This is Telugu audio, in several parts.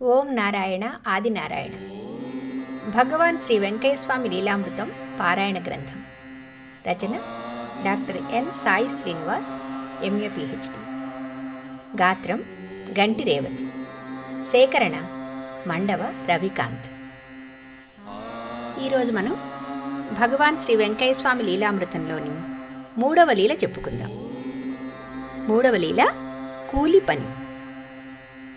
ఓం నారాయణ ఆదినారాయణ. భగవాన్ శ్రీ వెంకయ్య స్వామి లీలామృతం పారాయణ గ్రంథం. రచన doctor N Sai Srinivas, MA PhD. గాత్రం గంటి రేవతి. సేకరణ మండవ రవికాంత్. ఈరోజు మనం భగవాన్ శ్రీ వెంకయ్య స్వామి లీలామృతంలోని 3వ లీల చెప్పుకుందాం. 3వ లీల కూలి పని.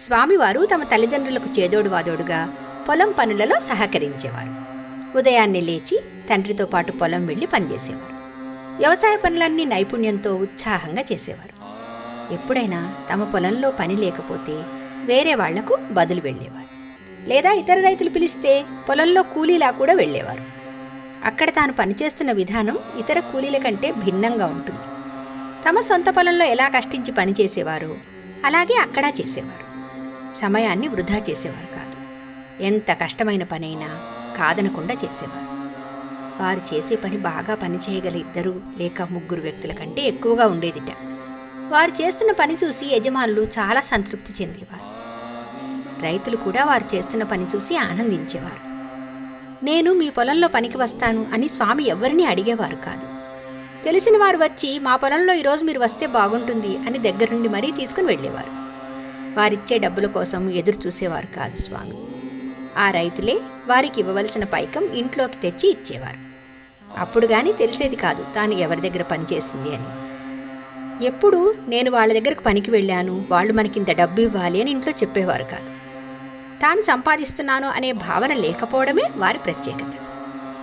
స్వామివారు తమ తల్లిదండ్రులకు చేదోడు వాదోడుగా పొలం పనులలో సహకరించేవారు. ఉదయాన్నే లేచి తండ్రితో పాటు పొలం వెళ్ళి పనిచేసేవారు. వ్యవసాయ పనులన్నీ నైపుణ్యంతో ఉత్సాహంగా చేసేవారు. ఎప్పుడైనా తమ పొలంలో పని లేకపోతే వేరే వాళ్లకు బదులు వెళ్ళేవారు, లేదా ఇతర రైతులు పిలిస్తే పొలంలో కూలీలా కూడా వెళ్ళేవారు. అక్కడ తాను పనిచేస్తున్న విధానం ఇతర కూలీల కంటే భిన్నంగా ఉంటుంది. తమ సొంత పొలంలో ఎలా కష్టించి పనిచేసేవారో అలాగే అక్కడా చేసేవారు. సమయాన్ని వృధా చేసేవారు కాదు. ఎంత కష్టమైన పనైనా కాదనకుండా చేసేవారు. వారు చేసే పని బాగా పనిచేయగల 2 లేక 3 వ్యక్తుల కంటే ఎక్కువగా ఉండేదిట. వారు చేస్తున్న పని చూసి యజమానులు చాలా సంతృప్తి చెందేవారు. రైతులు కూడా వారు చేస్తున్న పని చూసి ఆనందించేవారు. నేను మీ పొలంలో పనికి వస్తాను అని స్వామి ఎవరిని అడిగేవారు కాదు. తెలిసిన వారు వచ్చి మా పొలంలో ఈరోజు మీరు వస్తే బాగుంటుంది అని దగ్గరుండి మరీ తీసుకుని వెళ్ళేవారు. వారిచ్చే డబ్బుల కోసం ఎదురు చూసేవారు కాదు స్వామి. ఆ రైతులే వారికి ఇవ్వవలసిన పైకం ఇంట్లోకి తెచ్చి ఇచ్చేవారు. అప్పుడు కానీ తెలిసేది కాదు తాను ఎవరి దగ్గర పనిచేసింది అని. ఎప్పుడు నేను వాళ్ళ దగ్గరకు పనికి వెళ్ళాను, వాళ్ళు మనకింత డబ్బు ఇవ్వాలి అని ఇంట్లో చెప్పేవారు కాదు. తాను సంపాదిస్తున్నాను అనే భావన లేకపోవడమే వారి ప్రత్యేకత.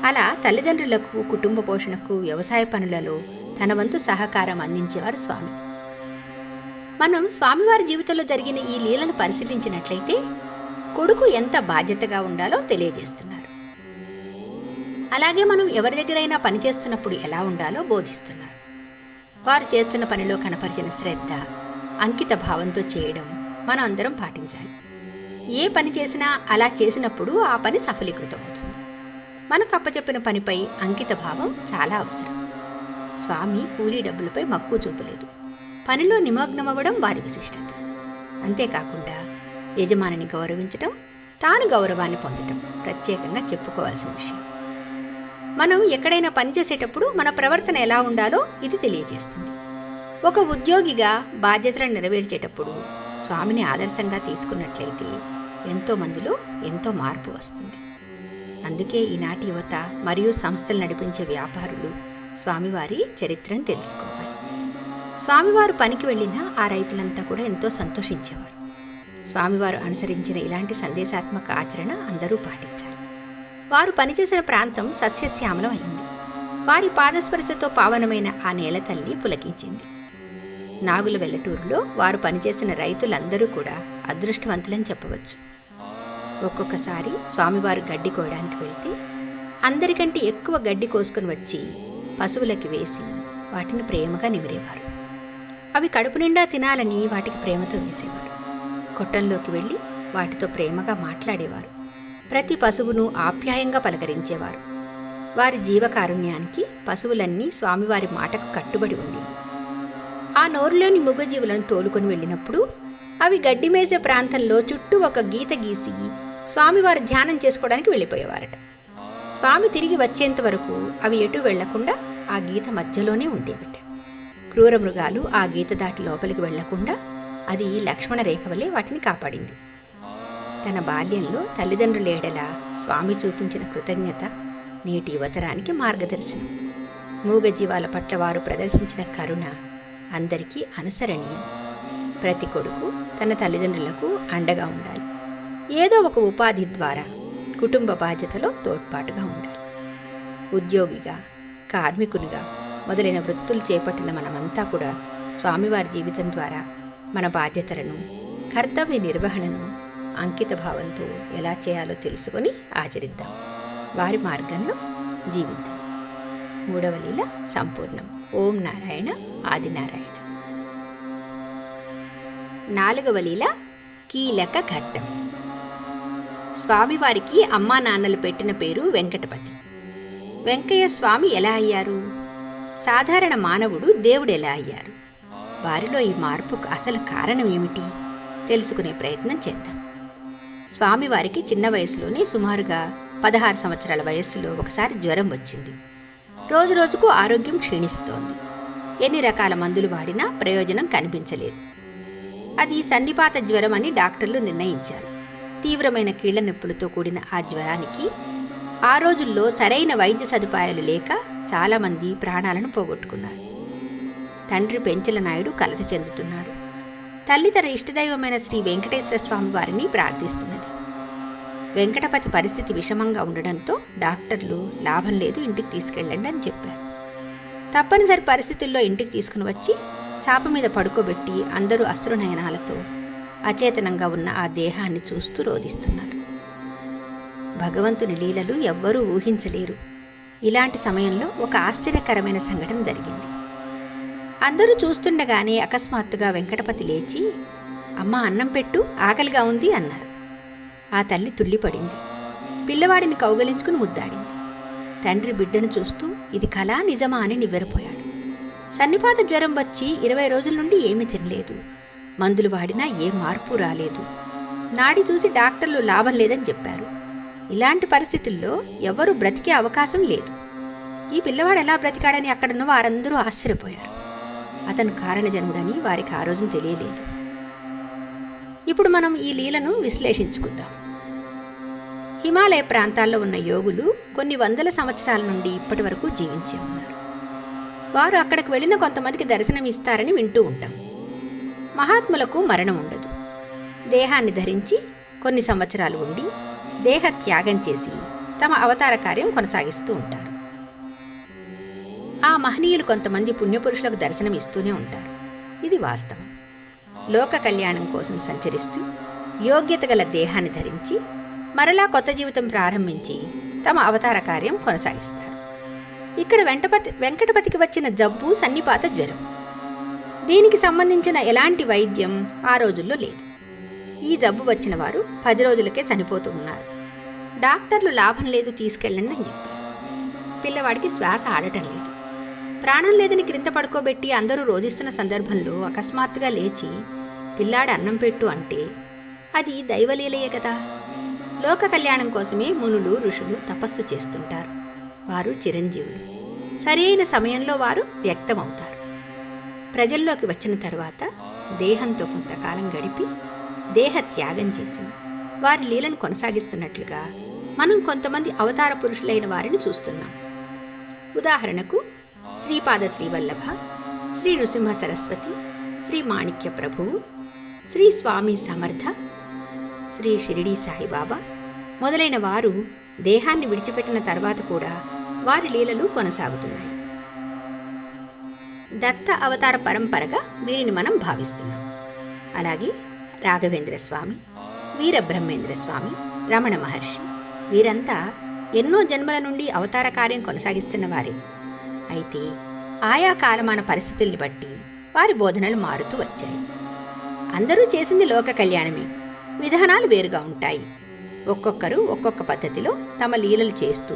అలా తల్లిదండ్రులకు, కుటుంబ పోషణకు, వ్యవసాయ పనులలో తన వంతు సహకారం అందించేవారు స్వామి. మనం స్వామివారి జీవితంలో జరిగిన ఈ లీలను పరిశీలించినట్లయితే కొడుకు ఎంత బాధ్యతగా ఉండాలో తెలియజేస్తున్నారు. అలాగే మనం ఎవరి దగ్గరైనా పనిచేస్తున్నప్పుడు ఎలా ఉండాలో బోధిస్తున్నారు. వారు చేస్తున్న పనిలో కనపరిచిన శ్రద్ధ, అంకిత భావంతో చేయడం మనం అందరం పాటించాలి. ఏ పని చేసినా అలా చేసినప్పుడు ఆ పని సఫలీకృతమవుతుంది. మనకు అప్పచెప్పిన పనిపై అంకిత భావం చాలా అవసరం. స్వామి కూలీ డబ్బులపై మక్కువ చూపలేదు. పనిలో నిమగ్నమవ్వడం వారి విశిష్టత. అంతేకాకుండా యజమానిని గౌరవించటం, తాను గౌరవాన్ని పొందటం ప్రత్యేకంగా చెప్పుకోవాల్సిన విషయం. మనం ఎక్కడైనా పనిచేసేటప్పుడు మన ప్రవర్తన ఎలా ఉండాలో ఇది తెలియజేస్తుంది. ఒక ఉద్యోగిగా బాధ్యతలను నెరవేర్చేటప్పుడు స్వామిని ఆదర్శంగా తీసుకున్నట్లయితే ఎంతో మందిలో ఎంతో మార్పు వస్తుంది. అందుకే ఈనాటి యువత మరియు సంస్థలు నడిపించే వ్యాపారులు స్వామివారి చరిత్రను తెలుసుకోవాలి. స్వామివారు పనికి వెళ్ళినా ఆ రైతులంతా కూడా ఎంతో సంతోషించేవారు. స్వామివారు అనుసరించిన ఇలాంటి సందేశాత్మక ఆచరణ అందరూ పాటించాలి. వారు పనిచేసిన ప్రాంతం సస్యశ్యామలం అయింది. వారి పాదస్పర్శతో పావనమైన ఆ నేల తల్లి పులకించింది. నాగుల వెల్లటూరులో వారు పనిచేసిన రైతులందరూ కూడా అదృష్టవంతులని చెప్పవచ్చు. ఒక్కొక్కసారి స్వామివారు గడ్డి కోయడానికి వెళ్తే అందరికంటే ఎక్కువ గడ్డి కోసుకుని వచ్చి పశువులకి వేసి వాటిని ప్రేమగా నిమిరేవారు. అవి కడుపు నిండా తినాలని వాటికి ప్రేమతో వేసేవారు. కొట్టంలోకి వెళ్ళి వాటితో ప్రేమగా మాట్లాడేవారు. ప్రతి పశువును ఆప్యాయంగా పలకరించేవారు. వారి జీవకారుణ్యానికి పశువులన్నీ స్వామివారి మాటకు కట్టుబడి ఉండేవి. ఆ నోరులోని మూగజీవులను తోలుకొని వెళ్ళినప్పుడు అవి గడ్డి మేసే ప్రాంతంలో చుట్టూ ఒక గీత గీసి స్వామివారు ధ్యానం చేసుకోవడానికి వెళ్ళిపోయేవారట. స్వామి తిరిగి వచ్చేంత వరకు అవి ఎటు వెళ్లకుండా ఆ గీత మధ్యలోనే ఉండేవిట. క్రూర మృగాలు ఆ గీత దాటి లోపలికి వెళ్లకుండా అది లక్ష్మణ రేఖ వలె వాటిని కాపాడింది. తన బాల్యంలో తల్లిదండ్రుల ఎడల స్వామి చూపించిన కృతజ్ఞత నేటి యువతరానికి మార్గదర్శనం. మూగజీవాల పట్ల వారు ప్రదర్శించిన కరుణ అందరికీ అనుసరణీయం. ప్రతి కొడుకు తన తల్లిదండ్రులకు అండగా ఉండాలి. ఏదో ఒక ఉపాధి ద్వారా కుటుంబ బాధ్యతలో తోడ్పాటుగా ఉండాలి. ఉద్యోగిగా, కార్మికునిగా మొదలైన వృత్తులు చేపట్టిన మనమంతా కూడా స్వామివారి జీవితం ద్వారా మన బాధ్యతలను, కర్తవ్య నిర్వహణను అంకిత భావంతో ఎలా చేయాలో తెలుసుకొని ఆచరిద్దాం. వారి మార్గంలో జీవిద్దాం. 3వ లీల సంపూర్ణం. ఓం నారాయణ ఆదినారాయణ. 4వ లీల కీలక ఘట్టం. స్వామివారికి అమ్మా నాన్నలు పెట్టిన పేరు వెంకటపతి. వెంకయ్య స్వామి ఎలా అయ్యారు? సాధారణ మానవుడు దేవుడు ఎలా అయ్యారు? వారిలో ఈ మార్పుకు అసలు కారణం ఏమిటి తెలుసుకునే ప్రయత్నం చేద్దాం. స్వామివారికి చిన్న వయసులోనే సుమారుగా 16 సంవత్సరాల వయస్సులో ఒకసారి జ్వరం వచ్చింది. రోజురోజుకు ఆరోగ్యం క్షీణిస్తోంది. ఎన్ని రకాల మందులు వాడినా ప్రయోజనం కనిపించలేదు. అది సన్నిపాత జ్వరం అని డాక్టర్లు నిర్ణయించారు. తీవ్రమైన కీళ్ల నొప్పులతో కూడిన ఆ జ్వరానికి ఆ రోజుల్లో సరైన వైద్య సదుపాయాలు లేక చాలామంది ప్రాణాలను పోగొట్టుకున్నారు. తండ్రి పెంచల నాయుడు కలత చెందుతున్నాడు. తల్లి తన ఇష్టదైవమైన శ్రీ వెంకటేశ్వర స్వామి వారిని ప్రార్థిస్తున్నది. వెంకటపతి పరిస్థితి విషమంగా ఉండడంతో డాక్టర్లు లాభం లేదు, ఇంటికి తీసుకెళ్ళండి అని చెప్పారు. తప్పనిసరి పరిస్థితుల్లో ఇంటికి తీసుకుని వచ్చి చాప మీద పడుకోబెట్టి అందరూ అశ్రునయనాలతో అచేతనంగా ఉన్న ఆ దేహాన్ని చూస్తూ రోదిస్తున్నారు. భగవంతుని లీలలు ఎవ్వరూ ఊహించలేరు. ఇలాంటి సమయంలో ఒక ఆశ్చర్యకరమైన సంఘటన జరిగింది. అందరూ చూస్తుండగానే అకస్మాత్తుగా వెంకటపతి లేచి, అమ్మా అన్నం పెట్టు, ఆకలిగా ఉంది అన్నారు. ఆ తల్లి తుల్లిపడింది. పిల్లవాడిని కౌగలించుకుని ముద్దాడింది. తండ్రి బిడ్డను చూస్తూ ఇది కళా నిజమా అని నివ్వెరపోయాడు. సన్నిపాత జ్వరం వచ్చి 20 రోజుల నుండి ఏమీ తినలేదు. మందులు వాడినా ఏ మార్పు రాలేదు. నాడి చూసి డాక్టర్లు లాభం లేదని చెప్పారు. ఇలాంటి పరిస్థితుల్లో ఎవరూ బ్రతికే అవకాశం లేదు. ఈ పిల్లవాడు ఎలా బ్రతికాడని అక్కడున్న వారందరూ ఆశ్చర్యపోయారు. అతను కారణజన్ముడని వారికి ఆ రోజున తెలియలేదు. ఇప్పుడు మనం ఈ లీలను విశ్లేషించుకుందాం. హిమాలయ ప్రాంతాల్లో ఉన్న యోగులు కొన్ని వందల సంవత్సరాల నుండి ఇప్పటి వరకు జీవించి ఉన్నారు. వారు అక్కడికి వెళ్ళిన కొంతమందికి దర్శనం ఇస్తారని వింటూ ఉంటాం. మహాత్ములకు మరణం ఉండదు. దేహాన్ని ధరించి కొన్ని సంవత్సరాలు ఉండి దేహ త్యాగం చేసి తమ అవతార కార్యం కొనసాగిస్తూ ఉంటారు. ఆ మహనీయులు కొంతమంది పుణ్యపురుషులకు దర్శనం ఇస్తూనే ఉంటారు. ఇది వాస్తవం. లోక కళ్యాణం కోసం సంచరిస్తూ యోగ్యత గల దేహాన్ని ధరించి మరలా కొత్త జీవితం ప్రారంభించి తమ అవతార కార్యం కొనసాగిస్తారు. ఇక్కడ వెంకటపతికి వచ్చిన జబ్బు సన్నిపాత జ్వరం. దీనికి సంబంధించిన ఎలాంటి వైద్యం ఆ రోజుల్లో లేదు. ఈ జబ్బు వచ్చిన వారు 10 రోజులకే చనిపోతూ ఉన్నారు. డాక్టర్లు లాభం లేదు, తీసుకెళ్ళండి అని చెప్పారు. పిల్లవాడికి శ్వాస ఆడటం లేదు. ప్రాణం లేదని క్రింద పడుకోబెట్టి అందరూ రోధిస్తున్న సందర్భంలో అకస్మాత్తుగా లేచి పిల్లాడు అన్నం పెట్టు అంటే అది దైవలీలయే కదా. లోక కళ్యాణం కోసమే మునులు ఋషులు తపస్సు చేస్తుంటారు. వారు చిరంజీవులు. సరైన సమయంలో వారు వ్యక్తమవుతారు. ప్రజల్లోకి వచ్చిన తర్వాత దేహంతో కొంతకాలం గడిపి దేహ త్యాగం చేసి వారి లీలను కొనసాగిస్తున్నట్లుగా మనం కొంతమంది అవతార పురుషులైన వారిని చూస్తున్నాం. ఉదాహరణకు శ్రీపాద శ్రీవల్లభ, శ్రీ నృసింహ సరస్వతి, శ్రీ మాణిక్య ప్రభువు, శ్రీ స్వామి సమర్థ, శ్రీ షిరిడీ సాయిబాబా మొదలైన వారు దేహాన్ని విడిచిపెట్టిన తర్వాత కూడా వారి లీలలు కొనసాగుతున్నాయి. దత్త అవతార పరంపరగా వీరిని మనం భావిస్తున్నాం. అలాగే రాఘవేంద్ర స్వామి, వీరబ్రహ్మేంద్ర స్వామి, రమణ మహర్షి వీరంతా ఎన్నో జన్మల నుండి అవతార కార్యం కొనసాగిస్తున్న వారే. అయితే ఆయా కాలమాన పరిస్థితుల్ని బట్టి వారి బోధనలు మారుతూ వచ్చాయి. అందరూ చేసింది లోక కళ్యాణమే, విధానాలు వేరుగా ఉంటాయి. ఒక్కొక్కరు ఒక్కొక్క పద్ధతిలో తమ లీలలు చేస్తూ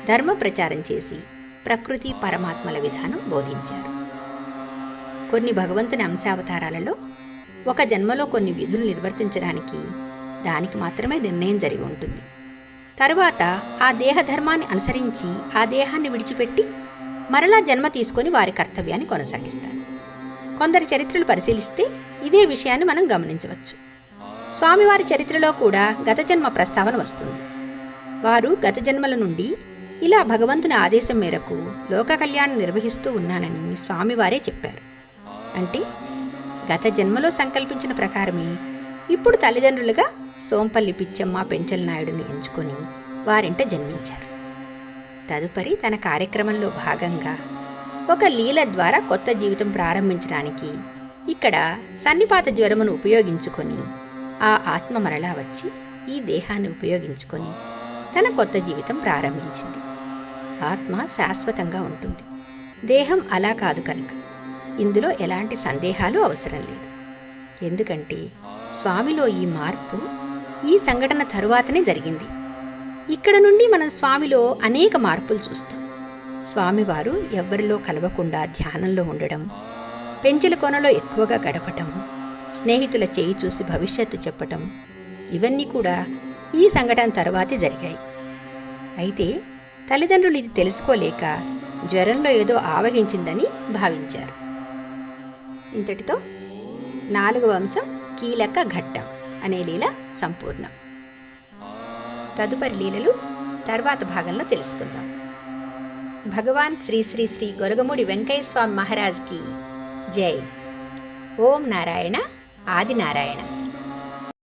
ధర్మ ప్రచారం చేసి ప్రకృతి పరమాత్మల విధానం బోధించారు. కొన్ని భగవంతుని అంశావతారాలలో ఒక జన్మలో కొన్ని విధులు నిర్వర్తించడానికి దానికి మాత్రమే నిర్ణయం జరిగి ఉంటుంది. తరువాత ఆ దేహధర్మాన్ని అనుసరించి ఆ దేహాన్ని విడిచిపెట్టి మరలా జన్మ తీసుకొని వారి కర్తవ్యాన్ని కొనసాగిస్తారు. కొందరి చరిత్రలు పరిశీలిస్తే ఇదే విషయాన్ని మనం గమనించవచ్చు. స్వామివారి చరిత్రలో కూడా గత జన్మ ప్రస్తావన వస్తుంది. వారు గత జన్మల నుండి ఇలా భగవంతుని ఆదేశం మేరకు లోక కళ్యాణం నిర్వహిస్తూ ఉన్నానని స్వామివారే చెప్పారు. అంటే గత జన్మలో సంకల్పించిన ప్రకారమే ఇప్పుడు తల్లిదండ్రులుగా సోంపల్లి పిచ్చమ్మ పెంచల నాయుడుని ఎంచుకొని వారింట జన్మించారు. తదుపరి తన కార్యక్రమంలో భాగంగా ఒక లీల ద్వారా కొత్త జీవితం ప్రారంభించడానికి ఇక్కడ సన్నిపాత జ్వరమును ఉపయోగించుకొని ఆ ఆత్మ మరలా వచ్చి ఈ దేహాన్ని ఉపయోగించుకొని తన కొత్త జీవితం ప్రారంభించింది. ఆత్మ శాశ్వతంగా ఉంటుంది. దేహం అలా కాదు కనుక ఇందులో ఎలాంటి సందేహాలు అవసరం లేదు. ఎందుకంటే స్వామిలో ఈ మార్పు ఈ సంఘటన తరువాతనే జరిగింది. ఇక్కడ నుండి మనం స్వామిలో అనేక మార్పులు చూస్తాం. స్వామివారు ఎవ్వరిలో కలవకుండా ధ్యానంలో ఉండడం, పెంచెల కొనలో ఎక్కువగా గడపటం, స్నేహితుల చేయి చూసి భవిష్యత్తు చెప్పటం, ఇవన్నీ కూడా ఈ సంఘటన తర్వాతే జరిగాయి. అయితే తల్లిదండ్రులు ఇది తెలుసుకోలేక జ్వరంలో ఏదో ఆవహించిందని భావించారు. ఇంతటితో 4వ అంశం కీలక ఘట్టం అనే లీల సంపూర్ణం. తదుపరి లీలలు తర్వాత భాగంలో తెలుసుకుందాం. భగవాన్ శ్రీ శ్రీ శ్రీ గొరగముడి వెంకయ్య స్వామి మహారాజ్కి జై. ఓం నారాయణ ఆదినారాయణ.